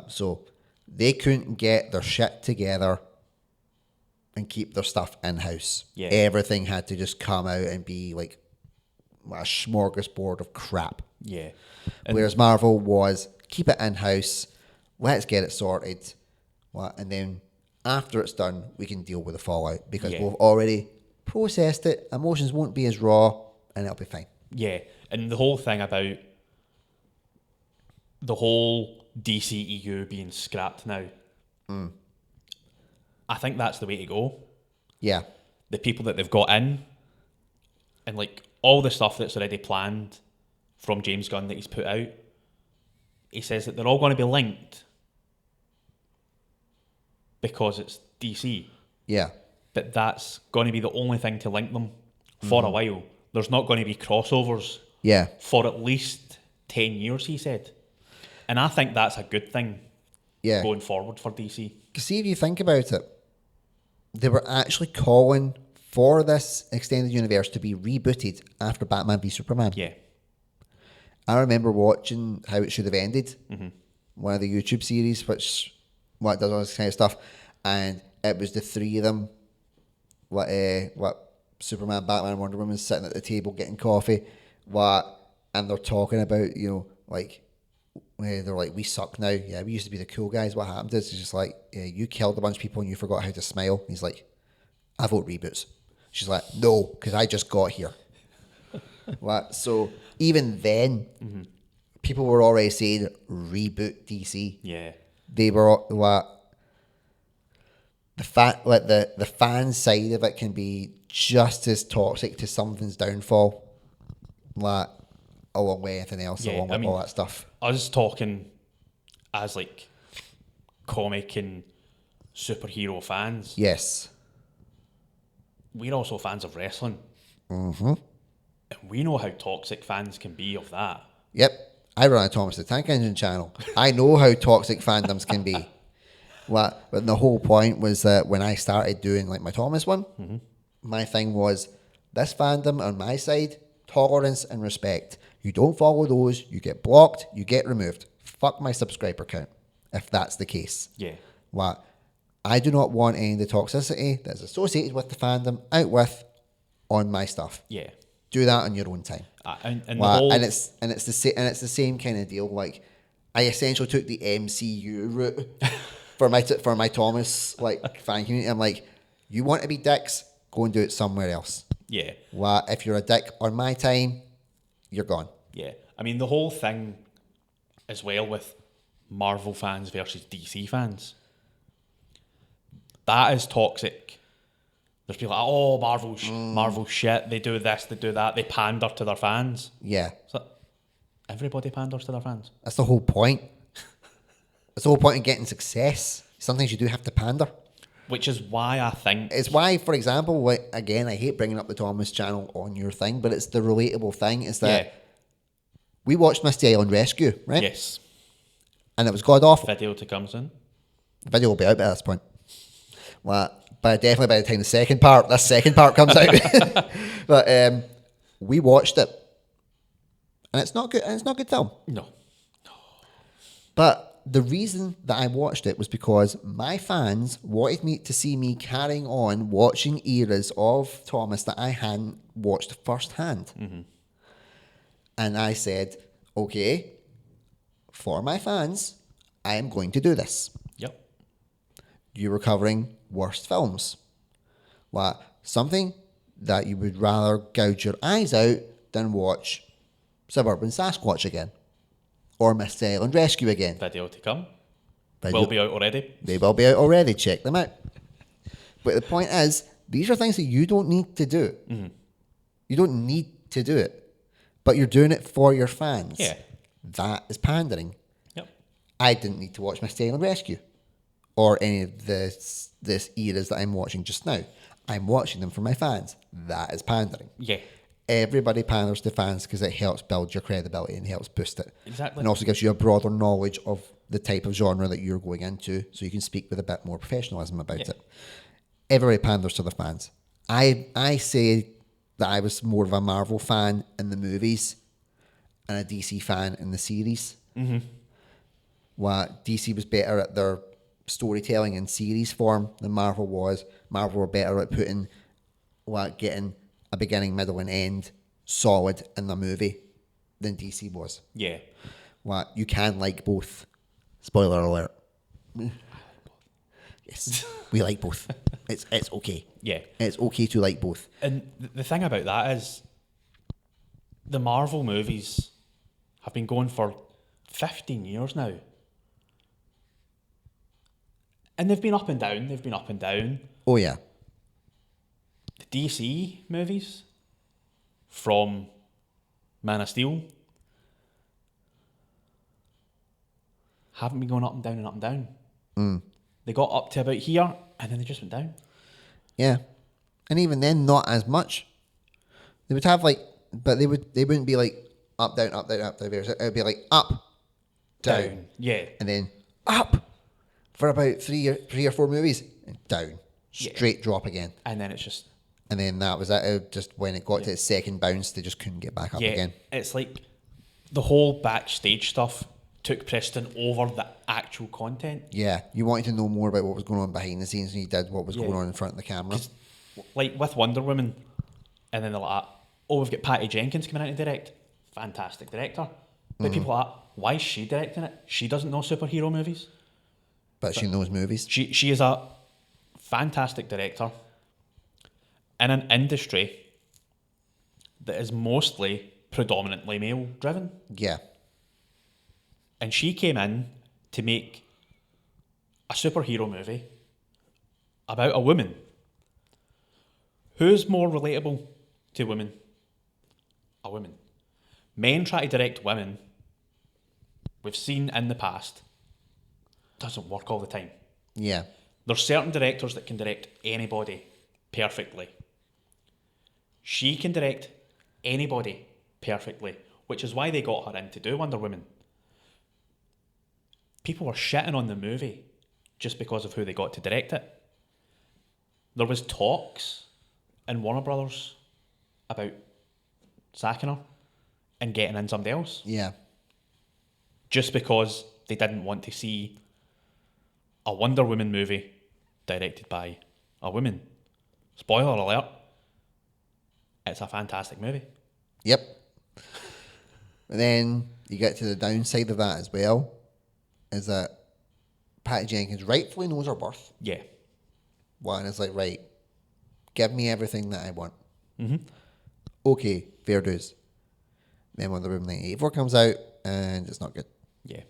So they couldn't get their shit together and keep their stuff in-house. Yeah. Everything had to just come out and be like a smorgasbord of crap. Yeah. Whereas Marvel was, keep it in-house, let's get it sorted, and then after it's done, we can deal with the fallout because we've already processed it, emotions won't be as raw, and it'll be fine. Yeah, and the whole thing about the whole DCEU being scrapped now, I think that's the way to go. Yeah. The people that they've got in, and like all the stuff that's already planned from James Gunn that he's put out, he says that they're all going to be linked because it's DC. Yeah. But that's going to be the only thing to link them for a while. There's not going to be crossovers for at least 10 years, he said. And I think that's a good thing going forward for DC. See, if you think about it, they were actually calling for this extended universe to be rebooted after Batman v Superman. Yeah. I remember watching how it should have ended, Mm-hmm. one of the YouTube series, which does all this kind of stuff, and it was the three of them, what Superman, Batman, and Wonder Woman sitting at the table getting coffee, and they're talking about, like, they're like, we suck now. Yeah, we used to be the cool guys. What happened is, it's just like, yeah, you killed a bunch of people and you forgot how to smile. He's like, I vote reboots. She's like, no, because I just got here. So even then, people were already saying reboot DC. Yeah. They were the fan side of it can be just as toxic to something's downfall, along with anything else, along with all that stuff. Us talking as like comic and superhero fans. Yes. We're also fans of wrestling. Mm-hmm. And we know how toxic fans can be of that. Yep. I run a Thomas the Tank Engine channel. I know how toxic fandoms can be. But the whole point was that when I started doing like my Thomas one, my thing was, this fandom on my side, tolerance and respect. You don't follow those, you get blocked, you get removed. Fuck my subscriber count, if that's the case. Yeah. I do not want any of the toxicity that's associated with the fandom out with on my stuff. Yeah. Do that on your own time. And the whole... and it's the same kind of deal. Like, I essentially took the MCU route for my Thomas fan community. I'm like, you want to be dicks, go and do it somewhere else. Yeah. If you're a dick on my time, you're gone. Yeah. I mean, the whole thing as well with Marvel fans versus DC fans, that is toxic. There's people like, oh, Marvel shit, they do this, they do that, they pander to their fans. Yeah. So everybody panders to their fans. That's the whole point. That's the whole point of getting success. Sometimes you do have to pander. Which is why I think... It's why, for example, again, I hate bringing up the Thomas channel on your thing, but it's the relatable thing, is that we watched Misty Island Rescue, right? Yes. And it was god awful. Video to come soon. The video will be out by this point. But definitely by the time this second part comes out. But we watched it. And it's not good. And it's not a good film. No. But the reason that I watched it was because my fans wanted me to see me carrying on watching eras of Thomas that I hadn't watched firsthand. Mm-hmm. And I said, okay, for my fans, I am going to do this. Yep. You were covering worst films. Something that you would rather gouge your eyes out than watch Suburban Sasquatch again. Or Misty Island Rescue again. Video to come. Will be out already. They will be out already. Check them out. But the point is, these are things that you don't need to do. Mm-hmm. You don't need to do it. But you're doing it for your fans. Yeah. That is pandering. Yep. I didn't need to watch Misty Island Rescue. Or any of this eras that I'm watching just now. I'm watching them for my fans. That is pandering. Yeah. Everybody panders to fans because it helps build your credibility and helps boost it. Exactly. And also gives you a broader knowledge of the type of genre that you're going into, so you can speak with a bit more professionalism about it. Everybody panders to the fans. I say that I was more of a Marvel fan in the movies and a DC fan in the series. Mm-hmm. DC was better at their storytelling in series form than Marvel was. Marvel were better at putting, getting a beginning, middle, and end solid in the movie than DC was. Yeah. You can like both. Spoiler alert. Yes, we like both. It's okay. Yeah. It's okay to like both. And the thing about that is, the Marvel movies have been going for 15 years now. And they've been up and down. Oh, yeah. The DC movies, from Man of Steel, haven't been going up and down and up and down. Mm. They got up to about here, and then they just went down. Yeah. And even then, not as much. They would have but they wouldn't be like up, down, up, down, up, down. It would be like up, down. Yeah. And then up for about three or four movies, and down. Straight drop again. And then it's just And then that was it. Just when it got to its second bounce, they just couldn't get back up again. It's like the whole backstage stuff took precedent over the actual content. Yeah, you wanted to know more about what was going on behind the scenes than you did what was going on in front of the camera. Like with Wonder Woman, and then they're like, oh, we've got Patty Jenkins coming out to direct. Fantastic director. But people are like, why is she directing it? She doesn't know superhero movies. But she knows movies. She is a fantastic director in an industry that is mostly predominantly male driven. Yeah. And she came in to make a superhero movie about a woman. Who's more relatable to women? A woman. Men try to direct women, we've seen in the past, doesn't work all the time. Yeah. There's certain directors that can direct anybody perfectly. She can direct anybody perfectly, which is why they got her in to do Wonder Woman. People were shitting on the movie just because of who they got to direct it. There was talks in Warner Brothers about sacking her and getting in somebody else. Yeah. Just because they didn't want to see a Wonder Woman movie directed by a woman. Spoiler alert, it's a fantastic movie. Yep. And then you get to the downside of that as well, is that Patty Jenkins rightfully knows her worth. Yeah. One is like, right, give me everything that I want. Mm-hmm. Okay, fair dues. Then Wonder Woman 1984 comes out and it's not good. Yeah.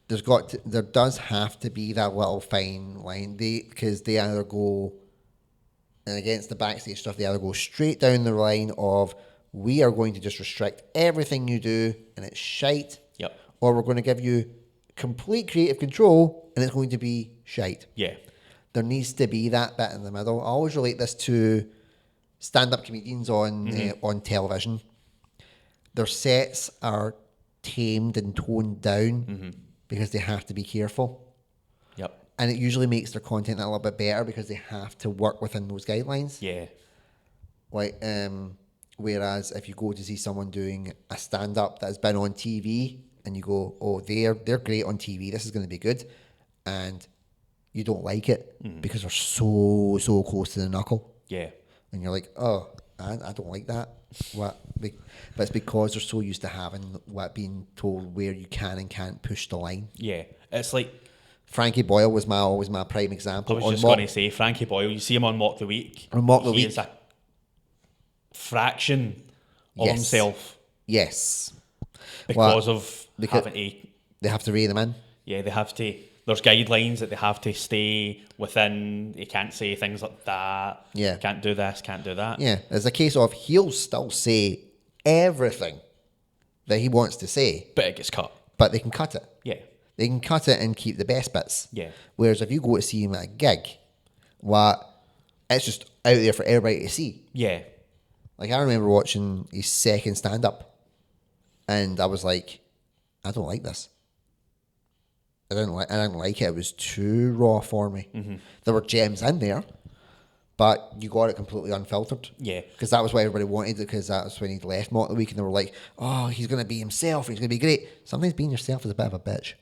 There does have to be that little fine line, because they either go, and against the backstage stuff, they either go straight down the line of, we are going to just restrict everything you do and it's shite. Yep. Or we're going to give you complete creative control and it's going to be shite. Yeah. There needs to be that bit in the middle. I always relate this to stand-up comedians on television. Their sets are tamed and toned down because they have to be careful. Yep. And it usually makes their content a little bit better because they have to work within those guidelines. Yeah. Like, whereas if you go to see someone doing a stand-up that's been on TV and you go, oh, they're great on TV, this is going to be good, and you don't like it because they're so close to the knuckle. Yeah. And you're like, oh, I don't like that. What? But it's because they're so used to having being told where you can and can't push the line. Yeah. It's like, Frankie Boyle was always my prime example. I was just going to say, Frankie Boyle, you see him on Mock the Week. On Mock the he Week. is a fraction of himself. Yes. Because having to... They have to rein them in. Yeah, they have to... There's guidelines that they have to stay within. You can't say things like that. Yeah. Can't do this, can't do that. Yeah. It's a case of he'll still say everything that he wants to say. But it gets cut. But they can cut it. Yeah. They can cut it and keep the best bits. Yeah. Whereas if you go to see him at a gig, it's just out there for everybody to see. Yeah. Like, I remember watching his second stand-up, and I was like, I don't like this. I didn't like it. It was too raw for me. Mm-hmm. There were gems in there, but you got it completely unfiltered. Yeah. Because that was what everybody wanted, because that was when he'd left Mock the Week, and they were like, oh, he's going to be himself, he's going to be great. Sometimes being yourself is a bit of a bitch.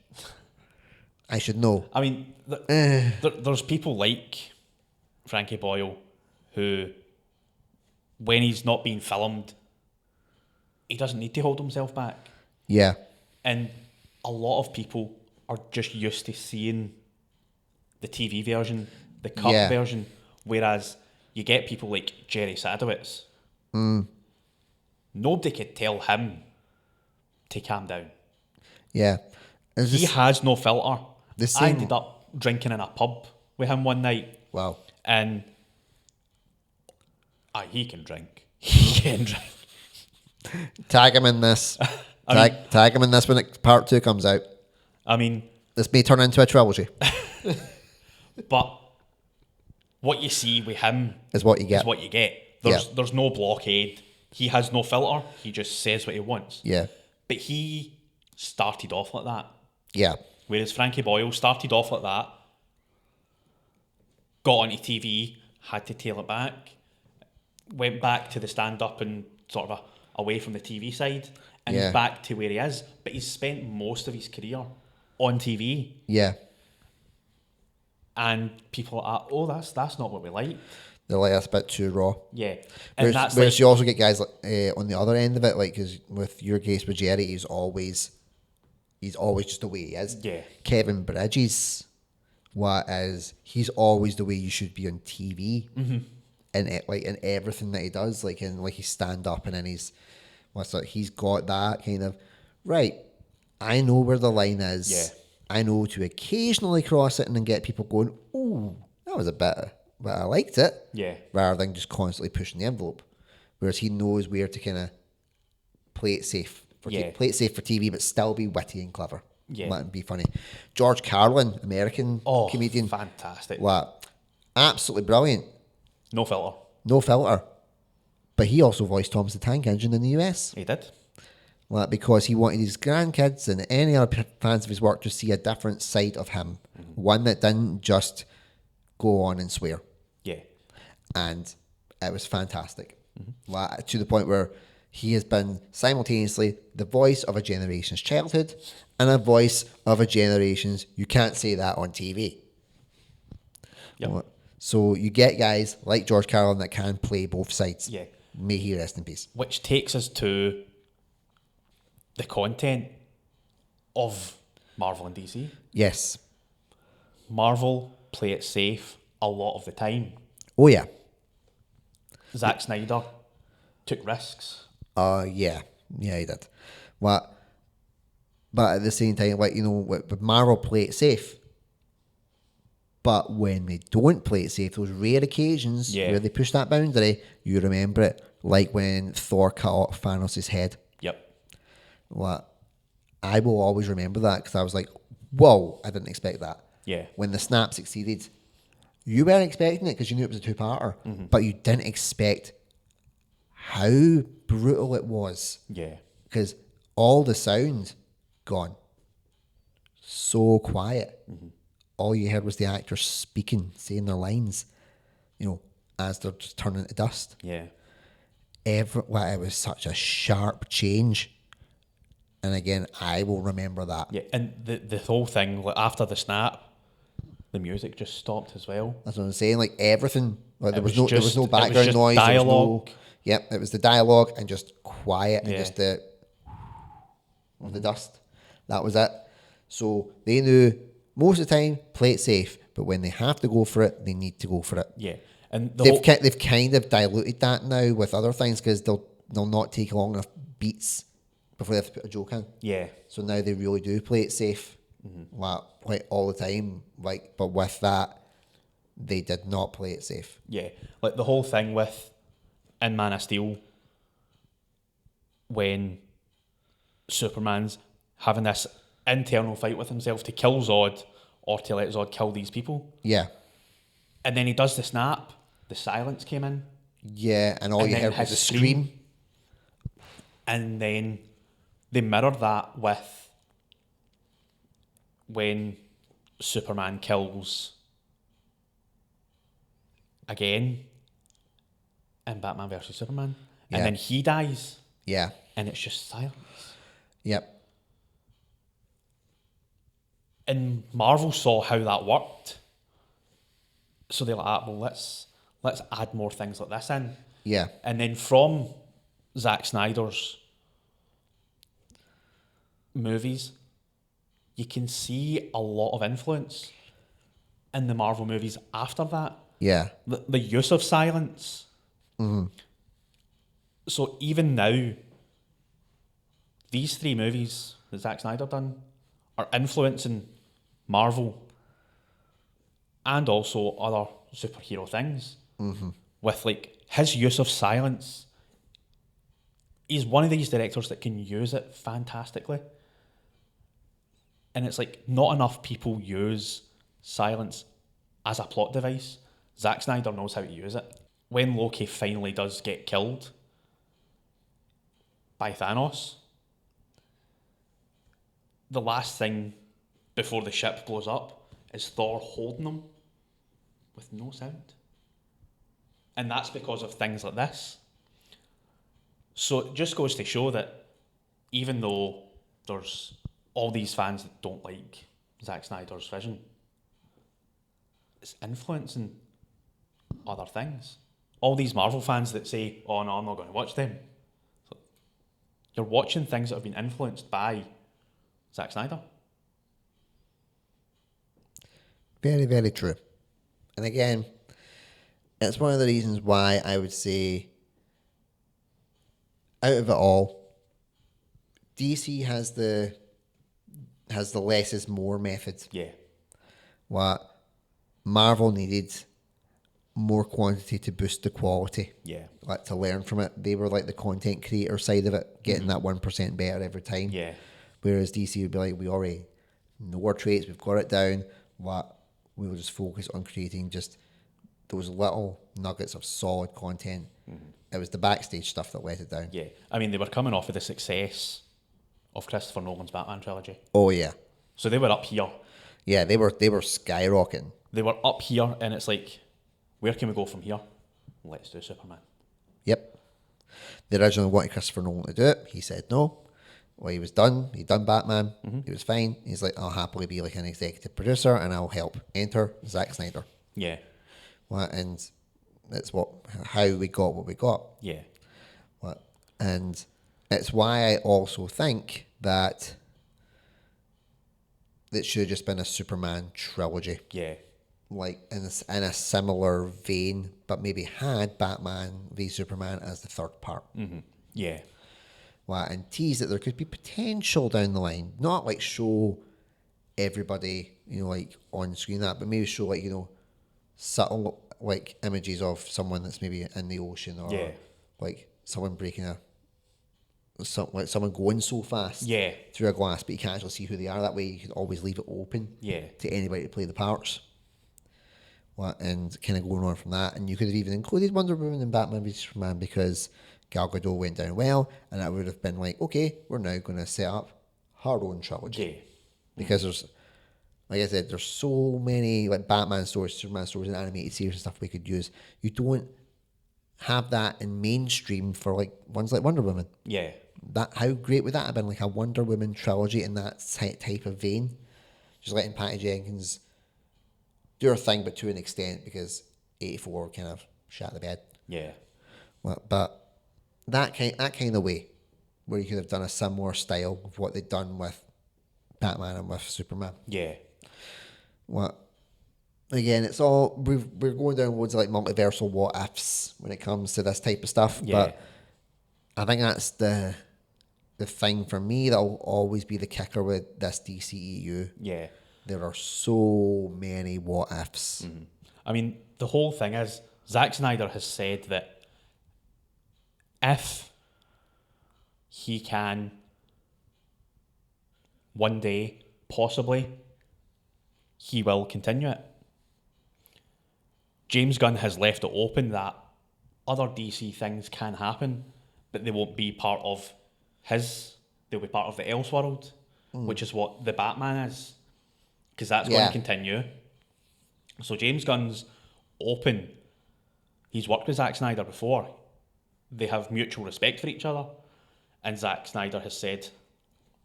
I should know. I mean, there's people like Frankie Boyle who, when he's not being filmed, he doesn't need to hold himself back. Yeah. And a lot of people are just used to seeing the TV version, the cut version, whereas you get people like Jerry Sadowitz. Nobody could tell him to calm down. Yeah. He has no filter. I ended same... up drinking in a pub with him one night. Wow. And he can drink. He can drink. Tag him in this. Tag him in this when part 2 comes out. I mean... This may turn into a trilogy. But what you see with him... Is what you get. There's no blockade. He has no filter. He just says what he wants. Yeah. But he started off like that. Yeah. Whereas Frankie Boyle started off like that, got onto TV, had to tail it back, went back to the stand-up and sort of away from the TV side, and Yeah. he's back to where he is. But he's spent most of his career on TV, Yeah. and people are, oh, that's not what we like. They're like, that's a bit too raw. Yeah, and that's Whereas like, you also get guys like, on the other end of it, like, because with your case with Jerry, he's always just the way he is. Yeah. Kevin Bridges, he's always the way you should be on TV, and like in everything that he does, like in like his stand up and in his he's got that kind of right. I know where the line is. Yeah. I know to occasionally cross it and then get people going, ooh, that was a bit, but I liked it. Yeah. Rather than just constantly pushing the envelope. Whereas he knows where to kind of play it safe for TV, but still be witty and clever. Yeah. Let him be funny. George Carlin, American comedian. Fantastic. Absolutely brilliant. No filter. No filter. But he also voiced Thomas the Tank Engine in the US. He did. Because he wanted his grandkids and any other fans of his work to see a different side of him. One that didn't just go on and swear. Yeah. And it was fantastic. To the point where he has been simultaneously the voice of a generation's childhood and a voice of a generation's, you can't say that on TV. Yep. So you get guys like George Carlin that can play both sides. Yeah. May he rest in peace. Which takes us to the content of Marvel and DC. Yes. Marvel play it safe a lot of the time. Oh, yeah. Zack Snyder took risks. Yeah. Yeah, he did. But at the same time, like, with Marvel play it safe. But when they don't play it safe, those rare occasions where they push that boundary, you remember it. Like when Thor cut off Thanos' head. Yep. I will always remember that because I was like, whoa, I didn't expect that. Yeah. When the snap succeeded, you weren't expecting it because you knew it was a two-parter, but you didn't expect how brutal it was. Yeah. Because all the sound gone. So quiet. All you heard was the actors speaking, saying their lines, as they're just turning to dust. Yeah. It was such a sharp change. And again, I will remember that. Yeah, and the whole thing, like after the snap, the music just stopped as well. That's what I'm saying. Like everything, like there was was no just background noise. dialogue. It was the dialogue and just quiet and just the dust. That was it. So they knew most of the time, play it safe. But when they have to go for it, they need to go for it. Yeah, and they've kind of diluted that now with other things because they'll not take long enough beats before they have to put a joke in. Yeah. So now they really do play it safe, like all the time. Like, but with that, they did not play it safe. Yeah, like the whole thing with in Man of Steel, when Superman's having this internal fight with himself to kill Zod or to let Zod kill these people. Yeah. And then he does the snap, the silence came in. Yeah, and all you heard was a scream. And then they mirrored that with when Superman kills again in Batman vs Superman. And then he dies. Yeah. And it's just silence. Yep. And Marvel saw how that worked. So they're like, well, let's add more things like this in. Yeah. And then from Zack Snyder's movies, you can see a lot of influence in the Marvel movies after that. Yeah. The use of silence. Mm-hmm. So even now, these three movies that Zack Snyder done are influencing Marvel and also other superhero things. Mm-hmm. With like his use of silence. He's one of these directors that can use it fantastically. And it's like not enough people use silence as a plot device. Zack Snyder knows how to use it. When Loki finally does get killed by Thanos, the last thing before the ship blows up is Thor holding him with no sound. And that's because of things like this. So it just goes to show that even though there's all these fans that don't like Zack Snyder's vision, it's influencing other things. All these Marvel fans that say, oh no, I'm not going to watch them. So you're watching things that have been influenced by Zack Snyder. Very, very true. And again, it's one of the reasons why I would say, out of it all, DC has the less is more method. Yeah. What Marvel needed more quantity to boost the quality. Yeah. Like to learn from it. They were like the content creator side of it, getting that 1% better every time. Yeah. Whereas DC would be like, we already know our traits, we've got it down. What we will just focus on creating just those little nuggets of solid content. It was the backstage stuff that let it down. Yeah. I mean, they were coming off of the success of Christopher Nolan's Batman trilogy. Oh yeah. So they were up here. Yeah, they were skyrocketing. They were up here, and it's like, where can we go from here? Let's do Superman. Yep. They originally wanted Christopher Nolan to do it. He said no. Well, he was done. He'd done Batman. He was fine. He's like, I'll happily be like an executive producer and I'll help. Enter Zack Snyder. Yeah. Well, and that's how we got what we got. Yeah. Well, and it's why I also think that it should have just been a Superman trilogy. Yeah. Like in a similar vein, but maybe had Batman v Superman as the third part. Yeah. Well, and tease that there could be potential down the line. Not like show everybody, like on screen that, but maybe show like, subtle like images of someone that's maybe in the ocean or like someone breaking someone going so fast through a glass, but you can't actually see who they are. That way you can always leave it open to anybody to play the parts. And kind of going on from that. And you could have even included Wonder Woman and Batman v Superman because Gal Gadot went down well, and that would have been like, okay, we're now going to set up her own trilogy. Yeah. Because there's, like I said, there's so many like Batman stories, Superman stories, and animated series and stuff we could use. You don't have that in mainstream for like ones like Wonder Woman. Yeah. How great would that have been? Like a Wonder Woman trilogy in that type of vein, just letting Patty Jenkins do her thing, but to an extent, because 84 kind of shat the bed. Yeah. But that kind of way, where you could have done a similar style of what they'd done with Batman and with Superman. Yeah. Again, it's all we're going down loads of like multiversal what ifs when it comes to this type of stuff. Yeah. But I think that's the thing for me that'll always be the kicker with this DCEU. Yeah. There are so many what ifs. I mean, the whole thing is, Zack Snyder has said that if he can one day, possibly, he will continue it. James Gunn has left it open that other DC things can happen, but they won't be part of they'll be part of the Elseworld, which is what the Batman is. Because that's going to continue. So James Gunn's open. He's worked with Zack Snyder before. They have mutual respect for each other. And Zack Snyder has said,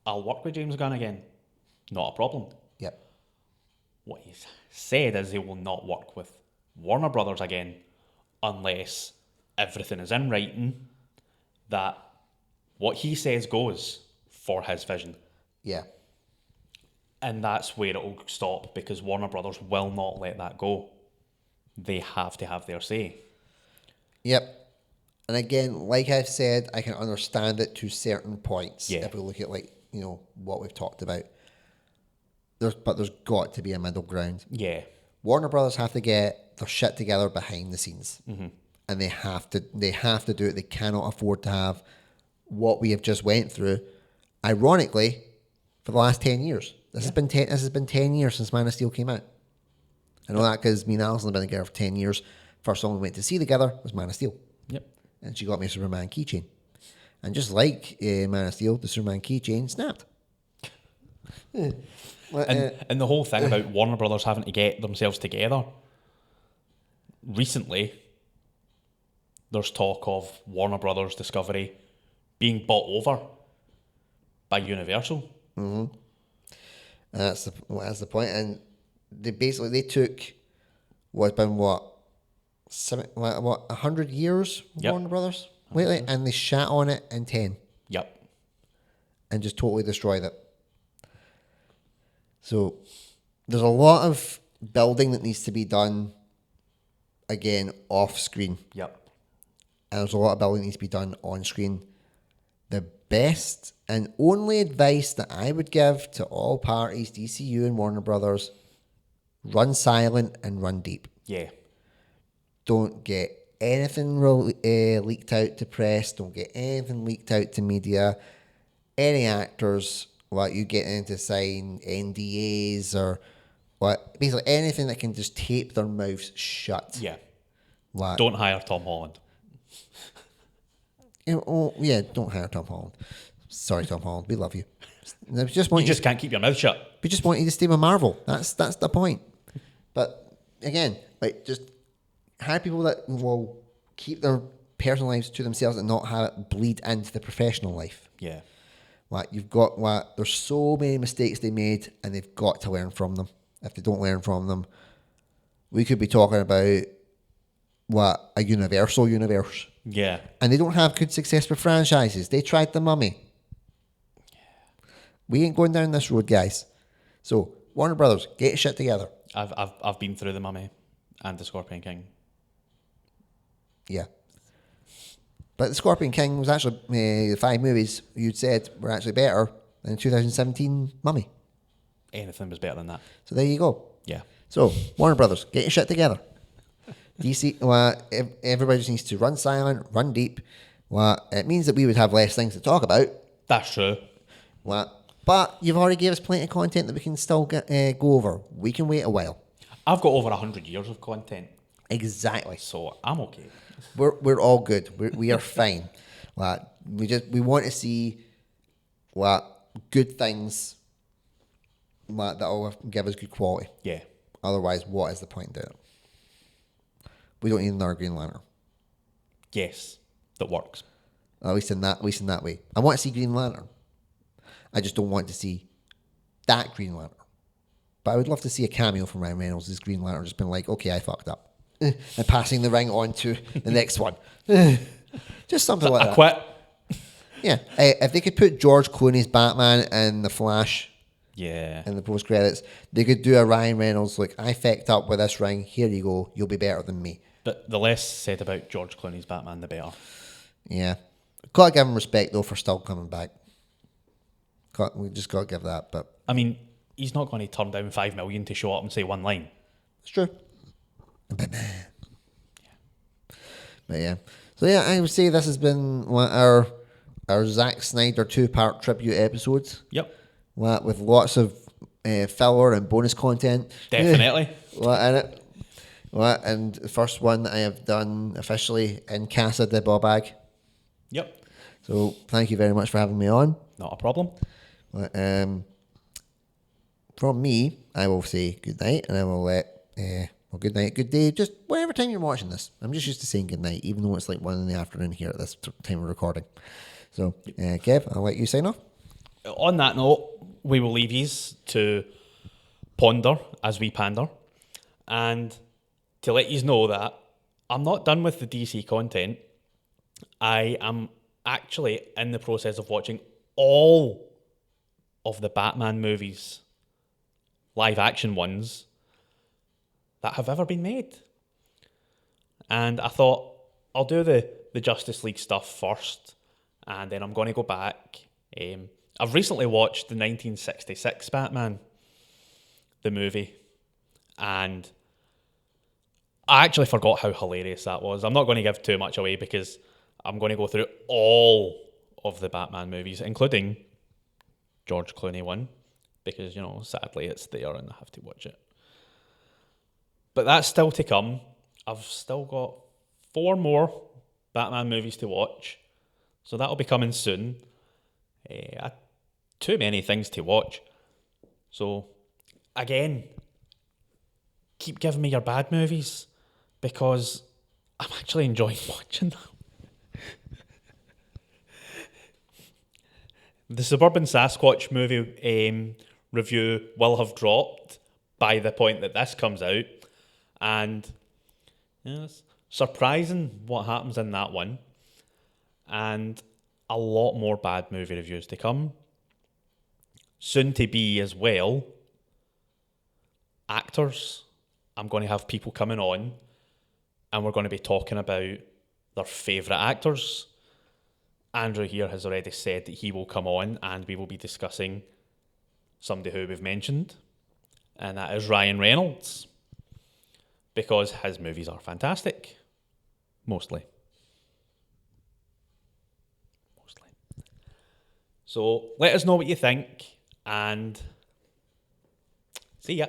I'll work with James Gunn again. Not a problem. Yep. What he's said is he will not work with Warner Brothers again unless everything is in writing that what he says goes for his vision. Yeah. And that's where it will stop because Warner Brothers will not let that go. They have to have their say. Yep. And again, like I've said, I can understand it to certain points. Yeah. If we look at what we've talked about. But there's got to be a middle ground. Yeah. Warner Brothers have to get their shit together behind the scenes. And they have to do it. They cannot afford to have what we have just went through. Ironically, for the last 10 years. This has been 10 years since Man of Steel came out. I know that because me and Alison have been together for 10 years. First song we went to see together was Man of Steel. Yep. And she got me a Superman keychain. And just like Man of Steel, the Superman keychain snapped. And the whole thing about Warner Brothers having to get themselves together, recently, there's talk of Warner Brothers Discovery being bought over by Universal. And that's the point. And they took what's been what 100 years of Yep. Warner Brothers lately, and they shat on it in 10 Yep. and just totally destroyed it. So there's a lot of building that needs to be done again off screen, Yep. and there's a lot of building that needs to be done on screen. The best and only advice that I would give to all parties, DCU and Warner Brothers, run silent and run deep. Yeah. Don't get anything leaked out to press. Don't get anything leaked out to media. Any actors, what you get into sign NDAs or what, basically anything that can just tape their mouths shut. Yeah. What, Don't hire Tom Holland. don't hire Tom Holland. Sorry, Tom Holland, we love you. We just want You just can't keep your mouth shut. We just want you to stay with Marvel. That's the point. But again, like, just hire people that will keep their personal lives to themselves and not have it bleed into the professional life. Yeah. There's so many mistakes they made, and they've got to learn from them. If they don't learn from them, we could be talking about a Universal universe. Yeah. And they don't have good success with franchises. They tried The Mummy. We ain't going down this road, guys. So Warner Brothers, get your shit together. I've been through The Mummy and The Scorpion King. Yeah. But The Scorpion King was actually, the 5 movies you'd said were actually better than 2017 Mummy. Anything was better than that. So there you go. Yeah. So, Warner Brothers, get your shit together. DC, everybody just needs to run silent, run deep. It means that we would have less things to talk about. That's true. But you've already gave us plenty of content that we can still go over. We can wait a while. I've got over 100 years of content, Exactly. so I'm okay. We're all good. We are fine. We want to see good things that will give us good quality. Yeah. Otherwise, what is the point in doing it? We don't need another Green Lantern. Yes. That works. At least in that way. I want to see Green Lantern. I just don't want to see that Green Lantern. But I would love to see a cameo from Ryan Reynolds as Green Lantern, just been like, okay, I fucked up. And passing the ring on to the next one. Just something like that. I quit. Yeah. If they could put George Clooney's Batman and The Flash Yeah. in the post credits, they could do a Ryan Reynolds, like, I fecked up with this ring, here you go, you'll be better than me. But the less said about George Clooney's Batman, the better. Yeah. Gotta give him respect, though, for still coming back. We just gotta give that, but... I mean, he's not going to turn down 5 million to show up and say one line. It's true. Batman. But yeah. So yeah, I would say this has been our Zack Snyder 2-part tribute episodes. Yep. With lots of filler and bonus content. Definitely. In it. And the first one that I have done officially in Casa de Bobag. Yep. So thank you very much for having me on. Not a problem. From me, I will say good night, and I will let good night, good day, just whatever time you're watching this. I'm just used to saying good night, even though it's like 1 PM here at this time of recording. So, Kev, I'll let you sign off. On that note, we will leave yous to ponder as we pander, and to let yous know that I'm not done with the DC content. I am actually in the process of watching all of the Batman movies, live action ones, that have ever been made. And I thought, I'll do the Justice League stuff first, and then I'm going to go back. I've recently watched the 1966 Batman, the movie, and I actually forgot how hilarious that was. I'm not going to give too much away because I'm going to go through all of the Batman movies, including George Clooney one, because, sadly it's there and I have to watch it. But that's still to come. I've still got 4 more Batman movies to watch, so that'll be coming soon. Too many things to watch. So, again, keep giving me your bad movies, because I'm actually enjoying watching that. The Suburban Sasquatch movie review will have dropped by the point that this comes out, and it's surprising what happens in that one, and a lot more bad movie reviews to come. Soon to be as well, actors. I'm going to have people coming on, and we're going to be talking about their favourite actors. Andrew here has already said that he will come on and we will be discussing somebody who we've mentioned, and that is Ryan Reynolds, because his movies are fantastic. Mostly. So let us know what you think, and see ya.